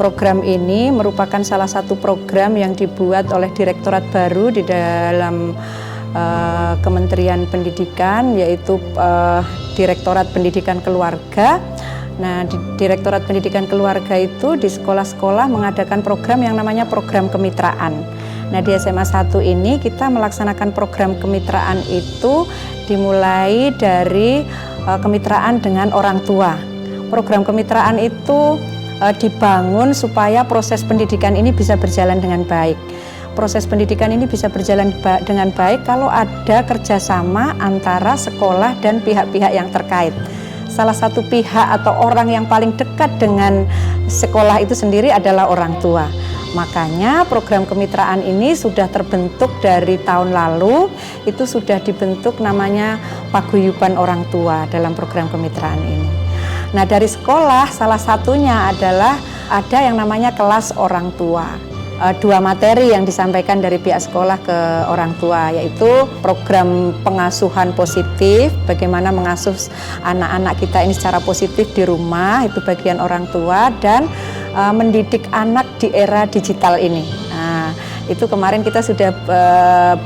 program ini merupakan salah satu program yang dibuat oleh direktorat baru di dalam Kementerian Pendidikan, yaitu Direktorat Pendidikan Keluarga. Nah, di Direktorat Pendidikan Keluarga itu di sekolah-sekolah mengadakan program yang namanya program kemitraan. Nah, di SMA 1 ini kita melaksanakan program kemitraan itu dimulai dari kemitraan dengan orang tua. Program kemitraan itu dibangun supaya proses pendidikan ini bisa berjalan dengan baik. Proses pendidikan ini bisa berjalan dengan baik kalau ada kerjasama antara sekolah dan pihak-pihak yang terkait. Salah satu pihak atau orang yang paling dekat dengan sekolah itu sendiri adalah orang tua. Makanya program kemitraan ini sudah terbentuk dari tahun lalu, itu sudah dibentuk namanya Paguyuban Orang Tua dalam program kemitraan ini. Nah, dari sekolah salah satunya adalah ada yang namanya kelas orang tua. 2 materi yang disampaikan dari pihak sekolah ke orang tua, yaitu program pengasuhan positif, bagaimana mengasuh anak-anak kita ini secara positif di rumah, itu bagian orang tua, dan mendidik anak di era digital ini. Nah, itu kemarin kita sudah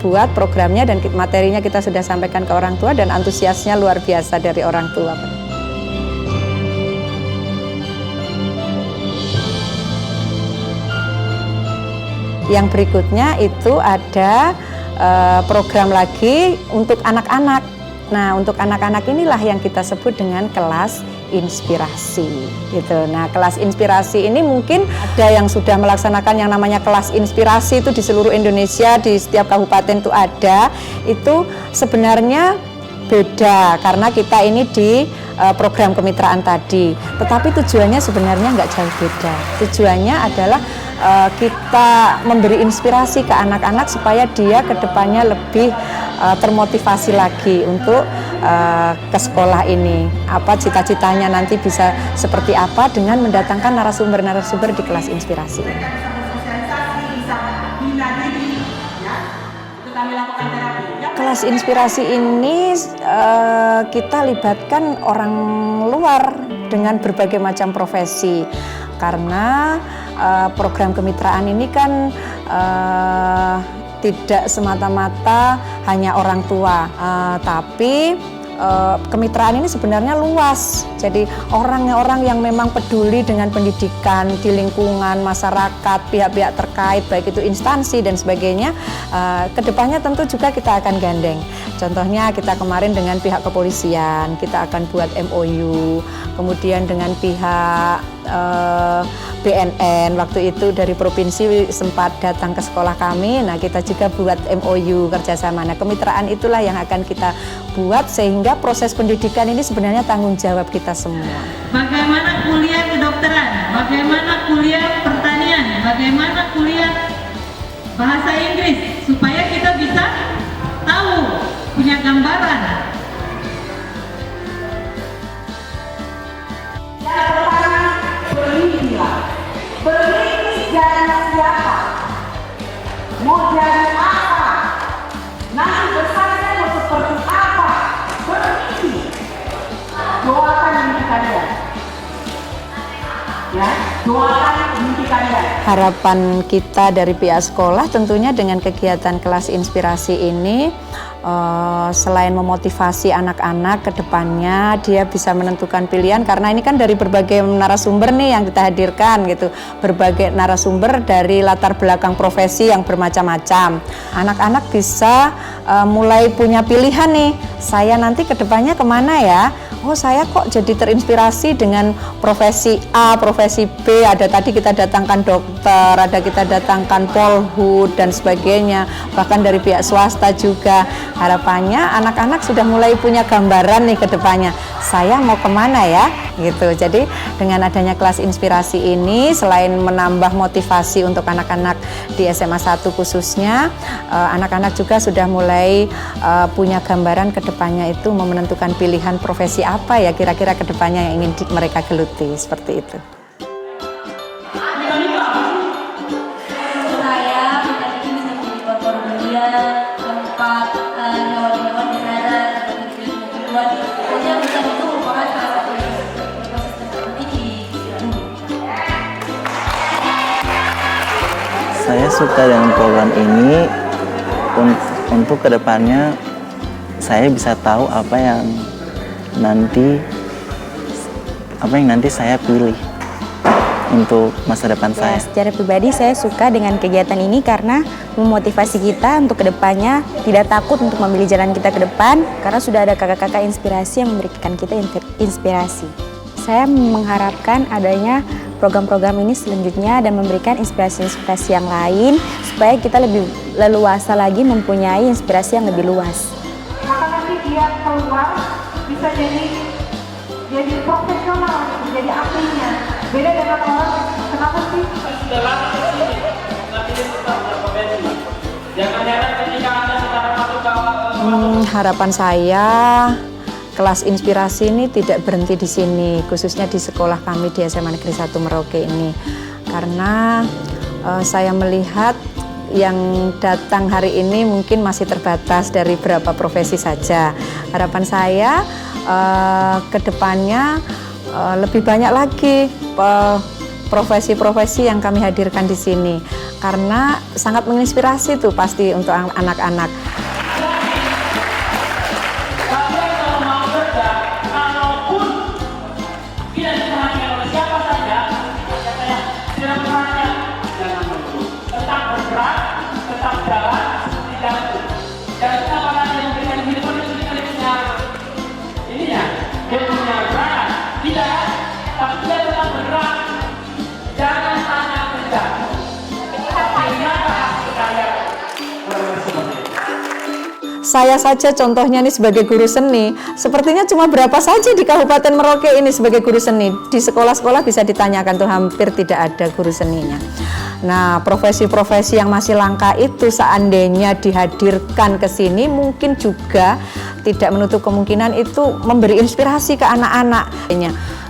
buat programnya dan materinya kita sudah sampaikan ke orang tua, dan antusiasnya luar biasa dari orang tua. Yang berikutnya itu ada program lagi untuk anak-anak. Nah, untuk anak-anak inilah yang kita sebut dengan kelas inspirasi gitu. Nah, kelas inspirasi ini mungkin ada yang sudah melaksanakan yang namanya kelas inspirasi itu di seluruh Indonesia, di setiap kabupaten itu ada. Itu sebenarnya beda karena kita ini di program kemitraan tadi, tetapi tujuannya sebenarnya nggak jauh beda. Tujuannya adalah kita memberi inspirasi ke anak-anak supaya dia ke depannya lebih termotivasi lagi untuk ke sekolah ini. Apa cita-citanya nanti bisa seperti apa dengan mendatangkan narasumber-narasumber di kelas inspirasi ini. Kelas inspirasi ini kita libatkan orang luar dengan berbagai macam profesi, karena program kemitraan ini kan tidak semata-mata hanya orang tua, tapi kemitraan ini sebenarnya luas. Jadi orang-orang yang memang peduli dengan pendidikan di lingkungan masyarakat, pihak-pihak terkait, baik itu instansi dan sebagainya, kedepannya tentu juga kita akan gandeng. Contohnya kita kemarin dengan pihak kepolisian, kita akan buat MOU, kemudian dengan pihak BNN, waktu itu dari provinsi sempat datang ke sekolah kami. Nah, kita juga buat MOU kerjasama. Nah, kemitraan itulah yang akan kita buat sehingga proses pendidikan ini sebenarnya tanggung jawab kita semua. Bagaimana kuliah kedokteran, bagaimana kuliah pertanian, bagaimana kuliah bahasa Inggris, supaya kita bisa tahu, punya gambaran. Yang pertama, bermimpilah. Bermimpi jadi siapa? Mau jadi apa? Nanti besarnya mau seperti apa? Bermimpi. Doakan mimpi kalian. Ya, doakan mimpi kalian. Harapan kita dari pihak sekolah tentunya dengan kegiatan kelas inspirasi ini, selain memotivasi anak-anak ke depannya dia bisa menentukan pilihan, karena ini kan dari berbagai narasumber nih yang kita hadirkan gitu, berbagai narasumber dari latar belakang profesi yang bermacam-macam. Anak-anak bisa mulai punya pilihan nih, saya nanti ke depannya kemana ya? Oh, saya kok jadi terinspirasi dengan profesi A, profesi B, ada tadi kita datangkan dokter, ada kita datangkan polhut dan sebagainya, bahkan dari pihak swasta juga. Harapannya anak-anak sudah mulai punya gambaran nih ke depannya, saya mau kemana ya gitu. Jadi dengan adanya kelas inspirasi ini, selain menambah motivasi untuk anak-anak di SMA 1 khususnya, anak-anak juga sudah mulai punya gambaran ke depannya itu mau menentukan pilihan profesi apa ya kira-kira ke depannya yang ingin mereka geluti, seperti itu. Saya menjadi bisa menjadi korban belia, tempat hewan-hewan di sana, tujuan hanya betul-betul merupakan salah satu ekosistem pendidik. Saya suka dengan program ini untuk kedepannya saya bisa tahu apa yang nanti saya pilih untuk masa depan Ya, saya. secara pribadi saya suka dengan kegiatan ini karena memotivasi kita untuk kedepannya tidak takut untuk memilih jalan kita ke depan karena sudah ada kakak-kakak inspirasi yang memberikan kita inspirasi. Saya mengharapkan adanya program-program ini selanjutnya dan memberikan inspirasi-inspirasi yang lain supaya kita lebih leluasa lagi mempunyai inspirasi yang lebih luas. Maka nanti dia keluar bisa jadi profesional, jadi ahlinya. Beda dengan orang, kenapa sih? Harapan saya kelas inspirasi ini tidak berhenti di sini, khususnya di sekolah kami di SMA Negeri 1 Merauke ini. Karena saya melihat yang datang hari ini mungkin masih terbatas dari beberapa profesi saja. Harapan saya ke depannya lebih banyak lagi profesi-profesi yang kami hadirkan di sini. Karena sangat menginspirasi tuh pasti untuk anak-anak. Saya saja contohnya nih sebagai guru seni, sepertinya cuma berapa saja di Kabupaten Merauke ini sebagai guru seni. Di sekolah-sekolah bisa ditanyakan tuh hampir tidak ada guru seninya. Nah, profesi-profesi yang masih langka itu seandainya dihadirkan ke sini mungkin juga tidak menutup kemungkinan itu memberi inspirasi ke anak-anak.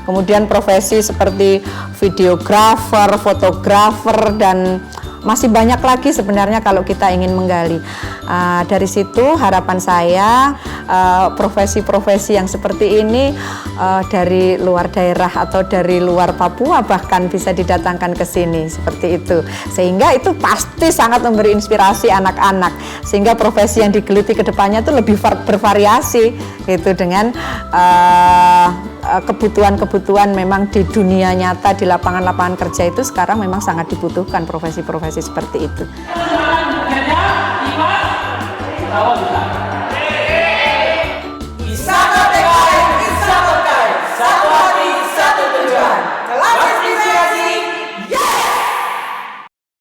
Kemudian profesi seperti videografer, fotografer, dan masih banyak lagi sebenarnya kalau kita ingin menggali. Dari situ harapan saya profesi-profesi yang seperti ini dari luar daerah atau dari luar Papua bahkan bisa didatangkan ke sini seperti itu. Sehingga itu pasti sangat memberi inspirasi anak-anak. Sehingga profesi yang digeluti ke depannya itu lebih bervariasi gitu dengan kebutuhan-kebutuhan memang di dunia nyata, di lapangan-lapangan kerja itu sekarang memang sangat dibutuhkan profesi-profesi seperti itu.